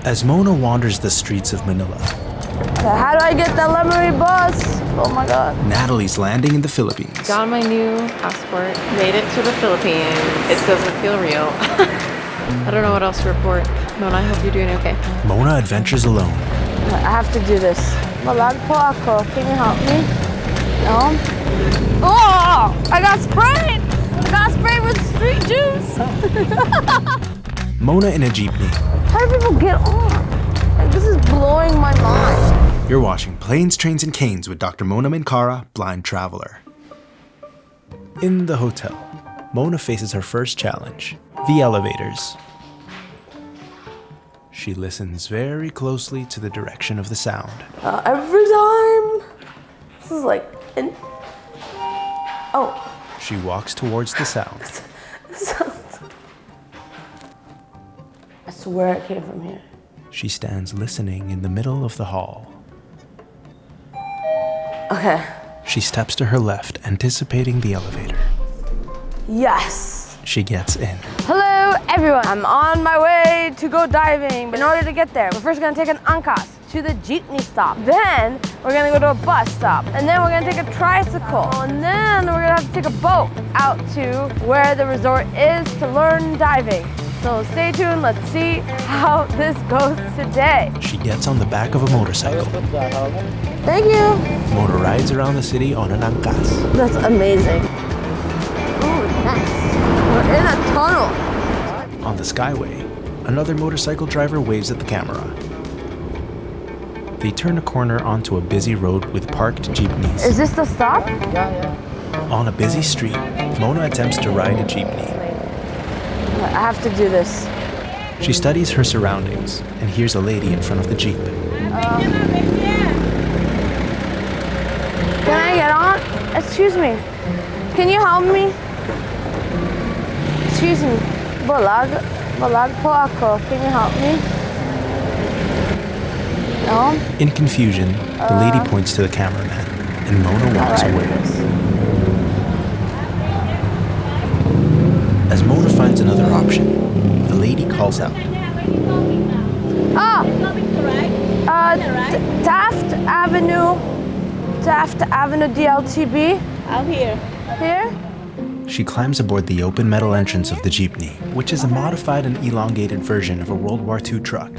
As Mona wanders the streets of Manila, how do I get the Lemery bus? Oh my god. Natalie's landing in the Philippines. Got my new passport. Made it to the Philippines. It doesn't feel real. I don't know what else to report. Mona, I hope you're doing okay. Mona adventures alone. I have to do this. Malag po ako. Can you help me? No? Oh! I got sprayed! I got sprayed with street juice! Mona in a jeepney. How do people get on? Like, this is blowing my mind. You're watching Planes, Trains, and Canes with Dr. Mona Minkara, blind traveler. In the hotel, Mona faces her first challenge, the elevators. She listens very closely to the direction of the sound. Every time. This is like... Oh. She walks towards the sound. I swear it came from here. She stands listening in the middle of the hall. Okay. She steps to her left, anticipating the elevator. Yes. She gets in. Hello, everyone. I'm on my way to go diving. But in order to get there, we're first gonna take an angkas to the jeepney stop. Then we're gonna go to a bus stop. And then we're gonna take a tricycle. And then we're gonna have to take a boat out to where the resort is to learn diving. So stay tuned, let's see how this goes today. She gets on the back of a motorcycle. Thank you. Mona rides around the city on an angkas. That's amazing. Oh, nice. We're in a tunnel. On the skyway, another motorcycle driver waves at the camera. They turn a corner onto a busy road with parked jeepneys. Is this the stop? On a busy street, Mona attempts to ride a jeepney. I have to do this. She studies her surroundings and hears a lady in front of the jeep. Can I get on? Excuse me. Can you help me? Excuse me. Balag po ako. Can you help me? No? In confusion, the lady points to the cameraman and Mona walks away. As Mona finds another option, the lady calls out. Taft Avenue DLTB. Out here. Here? She climbs aboard the open metal entrance of the jeepney, which is a modified and elongated version of a World War II truck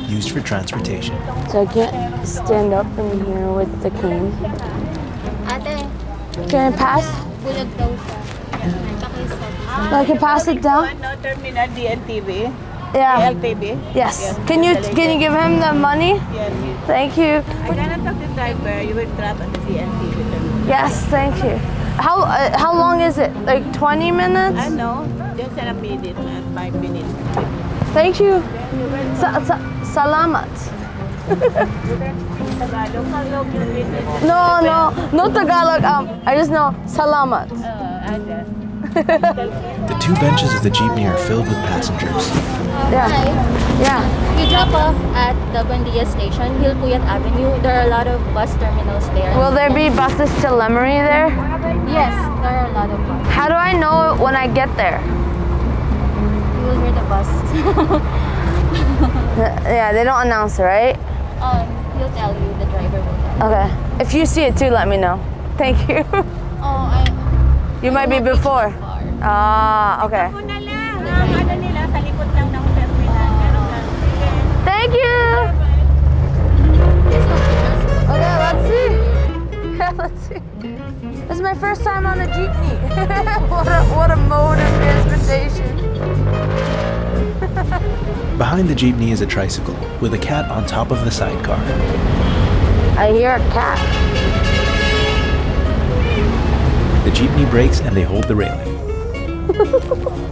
used for transportation. So I can't stand up in here with the cane. Ate, Can I pass? bulag daw siya. I can pass it down? No terminal DNTV. Yeah. LTV. Yes. Can you give him the money? Yes. Thank you. I cannot talk to the driver. You will drop at the DNTV terminal. Yes, thank you. How long is it? Like 20 minutes? I know. Just a minute, 5 minutes. Thank you. Salamat. No Tagalog. I just know salamat. The two benches of the jeepney are filled with passengers. Yeah. Hi. Yeah. You drop off at the Buendia station, Hilpuyat Avenue. There are a lot of bus terminals there. Will there be buses to Lemery there? Yes, there are a lot of buses. How do I know when I get there? You will hear the bus. Yeah, they don't announce it, right? He'll tell you, the driver will tell you. Okay. If you see it too, let me know. Thank you. You might be before. Ah, okay. Ano nila, sa likod lang ng terminal. Thank you. Okay, let's see. Yeah, let's see. This is my first time on a jeepney. what a mode of transportation. Behind the jeepney is a tricycle with a cat on top of the sidecar. I hear a cat. The jeepney brakes and they hold the railing.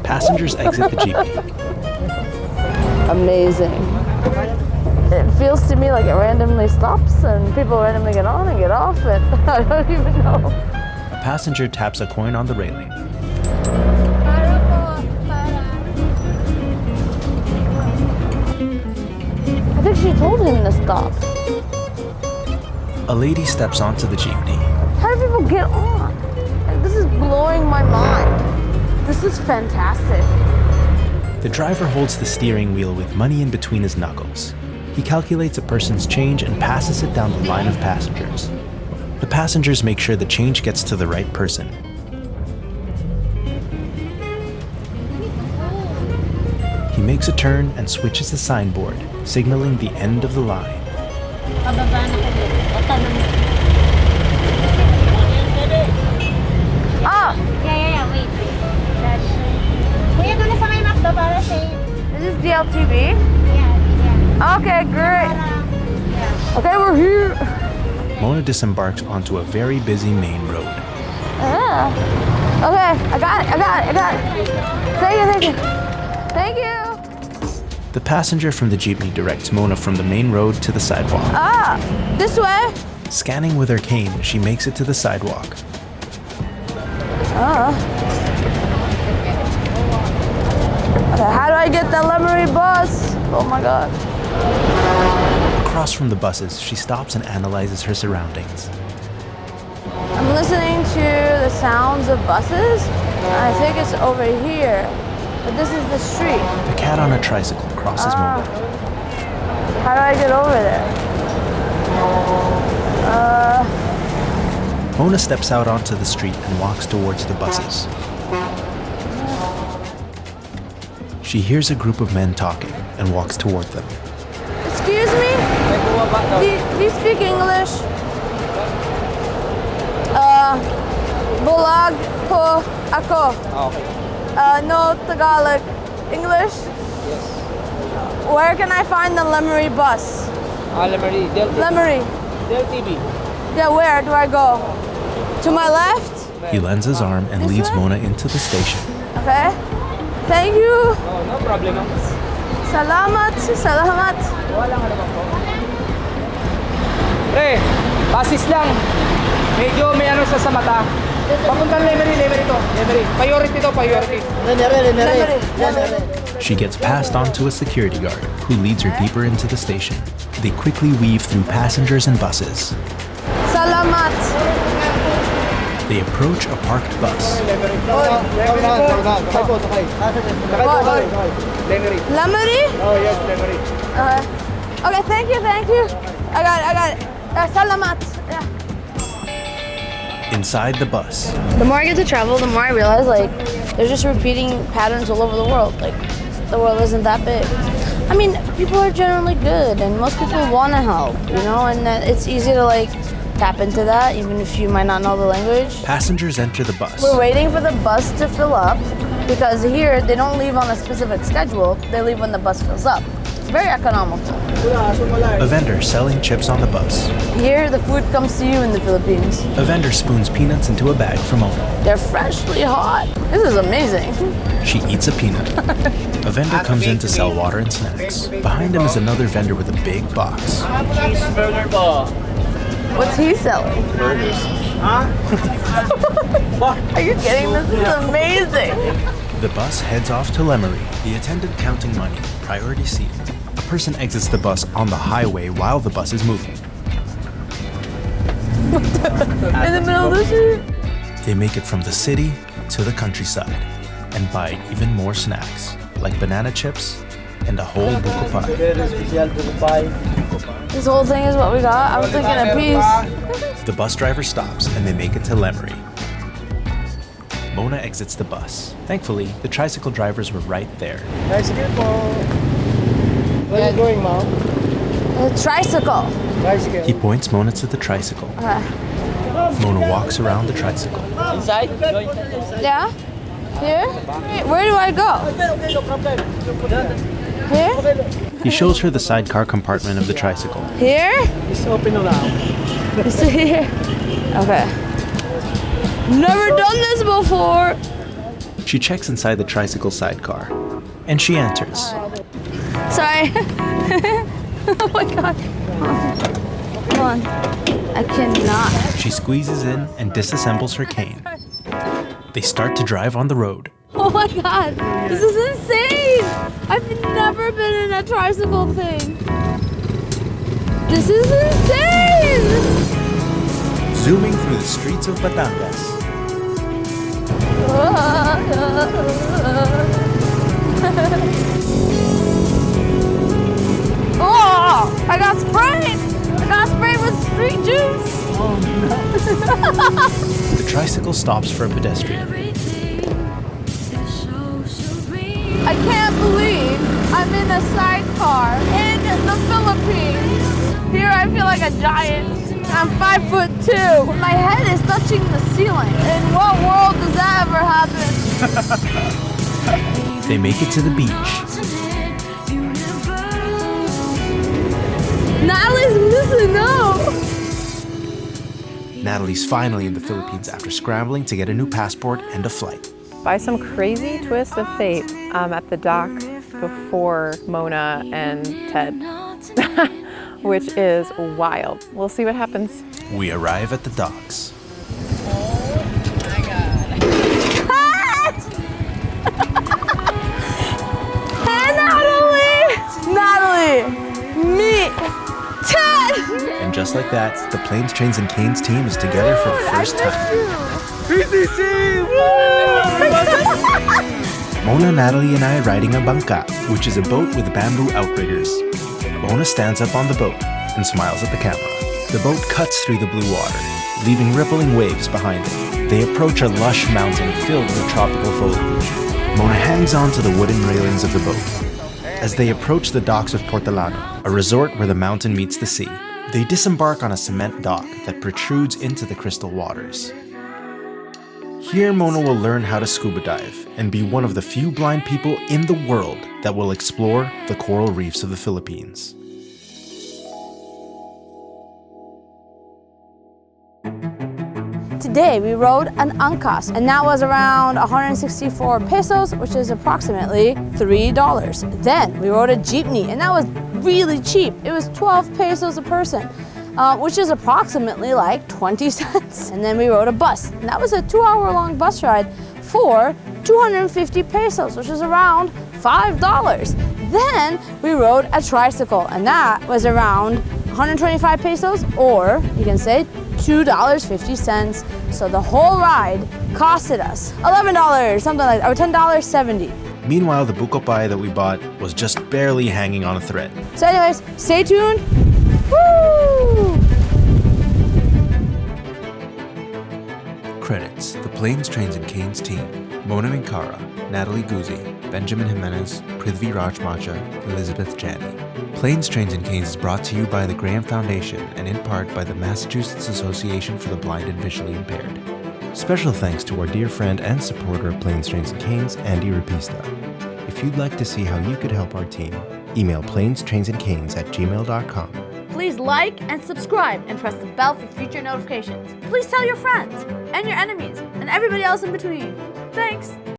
Passengers exit the jeepney. Amazing. It feels to me like it randomly stops and people randomly get on and get off and I don't even know. A passenger taps a coin on the railing. I think she told him to stop. A lady steps onto the jeepney. How do people get on? Like, this is blowing my mind. This is fantastic. The driver holds the steering wheel with money in between his knuckles. He calculates a person's change and passes it down the line of passengers. The passengers make sure the change gets to the right person. He makes a turn and switches the signboard, signaling the end of the line. Oh! Yeah, wait. Kuya, doon na sa may McDo para safe. This is DLTV? Yeah. Okay, great. Okay, we're here. Mona disembarks onto a very busy main road. Okay, I got it. Thank you. The passenger from the jeepney directs Mona from the main road to the sidewalk. Ah, this way. Scanning with her cane, she makes it to the sidewalk. Okay, how do I get the Lemery bus? Oh my god. Across from the buses, she stops and analyzes her surroundings. I'm listening to the sounds of buses. I think it's over here, but this is the street. The cat on a tricycle crosses Mona. How do I get over there? Mona steps out onto the street and walks towards the buses. She hears a group of men talking and walks toward them. Excuse me? Do you speak English? Bulag po ako. No Tagalog. English? Yes. Where can I find the Lemery bus? Lemery, Del Lemery. TV. Yeah, where do I go? To my left? He lends his arm and This leads way? Mona into the station. Okay. Thank you. Oh, no problem. Salamat. Wala nga naman po. Pre, basis lang. Medyo may ano sa mata. Papuntang Lemery to. Lemery. Priority to, priority. Lemery. She gets passed on to a security guard, who leads her deeper into the station. They quickly weave through passengers and buses. Salamat. They approach a parked bus. Lemery. Lemery? Oh, yes, Lemery. Okay, thank you. I got it. Salamat. Yeah. Inside the bus, The more I get to travel, the more I realize, like, they're just repeating patterns all over the world. Like, the world isn't that big. I mean, people are generally good, and most people want to help, you know, and it's easy to, like, tap into that, even if you might not know the language. passengers enter the bus. We're waiting for the bus to fill up, because here, they don't leave on a specific schedule, they leave when the bus fills up. Very economical. A vendor selling chips on the bus. Here, the food comes to you in the Philippines. A vendor spoons peanuts into a bag for Mona. They're freshly hot. This is amazing. She eats a peanut. A vendor comes in to sell water and snacks. Behind him is another vendor with a big box. Cheeseburger po. What's he selling? Burgers. Are you kidding? This is amazing. The bus heads off to Lemery. The attendant counting money, priority seat. A person exits the bus on the highway while the bus is moving. In the middle of the street. They make it from the city to the countryside and buy even more snacks, like banana chips and a whole buko pie. This whole thing is what we got. I was thinking a piece. The bus driver stops and they make it to Lemery. Mona exits the bus. Thankfully, the tricycle drivers were right there. Tricycle po. Where are you going, ma'am? A tricycle. Tricycle. He points Mona to the tricycle. Mona walks around the tricycle. Inside? Yeah? Here? Where do I go? Here? He shows her the sidecar compartment of the tricycle. Here? It's open now. Is it here? Okay. Never done this before. She checks inside the tricycle sidecar, and she enters. Sorry. Oh my god. Hold on. I cannot. She squeezes in and disassembles her cane. They start to drive on the road. Oh my god. This is insane. I've never been in a tricycle thing. This is insane. Zooming through the streets of Batangas. Oh! I got sprayed! I got sprayed with street juice! The tricycle stops for a pedestrian. I can't believe I'm in a sidecar in the Philippines. Here I feel like a giant. I'm 5'2". My head is touching the ceiling. In what world does that ever happen? They make it to the beach. Natalie's missing out. Natalie's finally in the Philippines after scrambling to get a new passport and a flight. By some crazy twist of fate, I'm at the dock before Mona and Ted, which is wild. We'll see what happens. We arrive at the docks. Hey, Natalie! Me! Ted! And just like that, the Planes, Trains, and Canes team is together for the first time. Mona, Natalie, and I are riding a bangka, which is a boat with bamboo outriggers. Mona stands up on the boat and smiles at the camera. The boat cuts through the blue water, leaving rippling waves behind it. They approach a lush mountain filled with tropical foliage. Mona hangs on to the wooden railings of the boat. As they approach the docks of Portolano, a resort where the mountain meets the sea, they disembark on a cement dock that protrudes into the crystal waters. Here, Mona will learn how to scuba dive and be one of the few blind people in the world that will explore the coral reefs of the Philippines. Today we rode an angkas, and that was around 164 pesos, which is approximately $3. Then we rode a jeepney, and that was really cheap. It was 12 pesos a person, which is approximately like 20 cents. And then we rode a bus, and that was a 2-hour-long bus ride for 250 pesos, which is around $5. Then we rode a tricycle, and that was around 125 pesos, or you can say $2.50. So the whole ride costed us $11, something like that, or $10.70. Meanwhile, the buko pie that we bought was just barely hanging on a thread. So anyways, stay tuned. Woo! Credits: The Planes, Trains, and Canes team. Mona Minkara, Natalie Guse, Benjamin Jimenez, Prithvi Rajmacha, Elizabeth Janney. Planes, Trains, and Canes is brought to you by the Graham Foundation and in part by the Massachusetts Association for the Blind and Visually Impaired. Special thanks to our dear friend and supporter of Planes, Trains, and Canes, Andy Rapista. If you'd like to see how you could help our team, email planestrainsandcanes@gmail.com. Please like and subscribe and press the bell for future notifications. Please tell your friends and your enemies and everybody else in between. Thanks.